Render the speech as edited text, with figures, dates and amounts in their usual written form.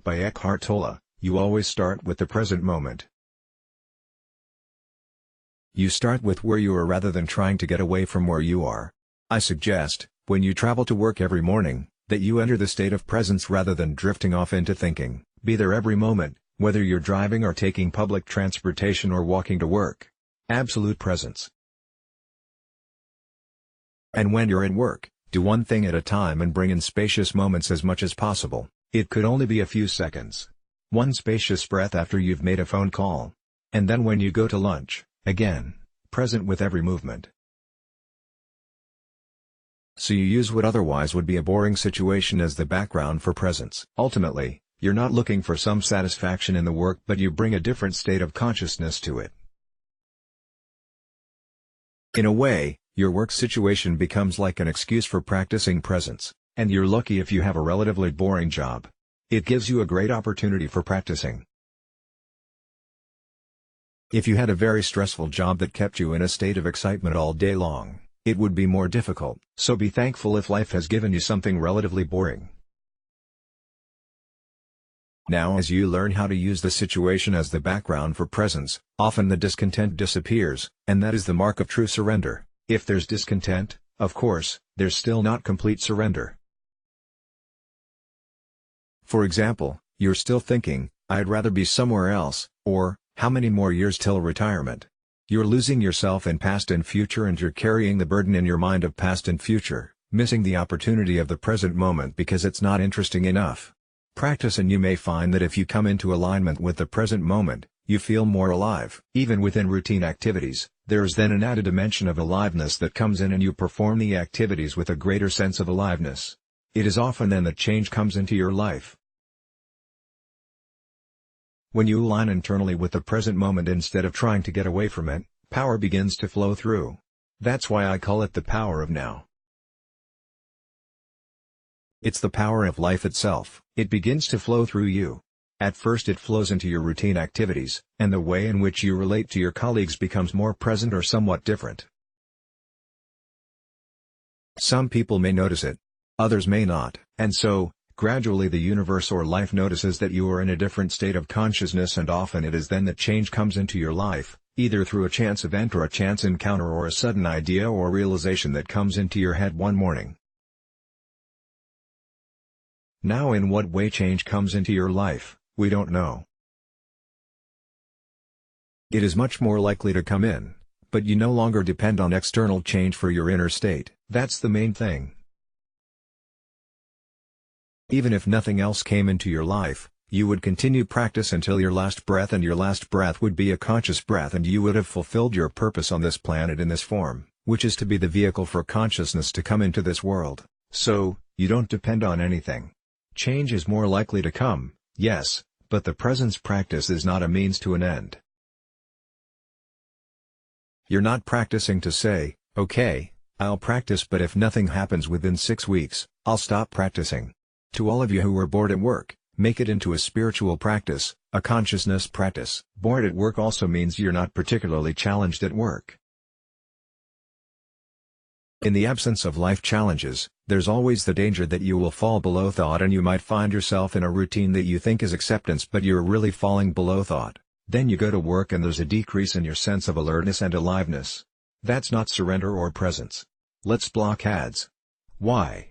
by Eckhart Tolle, you always start with the present moment. You start with where you are rather than trying to get away from where you are. I suggest, when you travel to work every morning, that you enter the state of presence rather than drifting off into thinking. Be there every moment, whether you're driving or taking public transportation or walking to work. Absolute presence. And when you're at work, do one thing at a time and bring in spacious moments as much as possible. It could only be a few seconds. One spacious breath after you've made a phone call. And then when you go to lunch, again, present with every movement. So you use what otherwise would be a boring situation as the background for presence. Ultimately, you're not looking for some satisfaction in the work, but you bring a different state of consciousness to it. In a way, your work situation becomes like an excuse for practicing presence, and you're lucky if you have a relatively boring job. It gives you a great opportunity for practicing. If you had a very stressful job that kept you in a state of excitement all day long, it would be more difficult. So be thankful if life has given you something relatively boring. Now, as you learn how to use the situation as the background for presence, often the discontent disappears, and that is the mark of true surrender. If there's discontent, of course, there's still not complete surrender. For example, you're still thinking, "I'd rather be somewhere else," or, "How many more years till retirement?" You're losing yourself in past and future, and you're carrying the burden in your mind of past and future, missing the opportunity of the present moment because it's not interesting enough. Practice and you may find that if you come into alignment with the present moment, you feel more alive. Even within routine activities, there is then an added dimension of aliveness that comes in, and you perform the activities with a greater sense of aliveness. It is often then that change comes into your life. When you align internally with the present moment instead of trying to get away from it, power begins to flow through. That's why I call it the power of now. It's the power of life itself. It begins to flow through you. At first it flows into your routine activities, and the way in which you relate to your colleagues becomes more present or somewhat different. Some people may notice it. Others may not. And so, gradually the universe or life notices that you are in a different state of consciousness, and often it is then that change comes into your life, either through a chance event or a chance encounter or a sudden idea or realization that comes into your head one morning. Now, in what way change comes into your life, we don't know. It is much more likely to come in, but you no longer depend on external change for your inner state. That's the main thing. Even if nothing else came into your life, you would continue practice until your last breath, and your last breath would be a conscious breath, and you would have fulfilled your purpose on this planet in this form, which is to be the vehicle for consciousness to come into this world. So, you don't depend on anything. Change is more likely to come, yes, but the presence practice is not a means to an end. You're not practicing to say, "Okay, I'll practice, but if nothing happens within 6 weeks, I'll stop practicing." To all of you who are bored at work, make it into a spiritual practice, a consciousness practice. Bored at work also means you're not particularly challenged at work. In the absence of life challenges, there's always the danger that you will fall below thought, and you might find yourself in a routine that you think is acceptance, but you're really falling below thought. Then you go to work and there's a decrease in your sense of alertness and aliveness. That's not surrender or presence. Let's block ads. Why?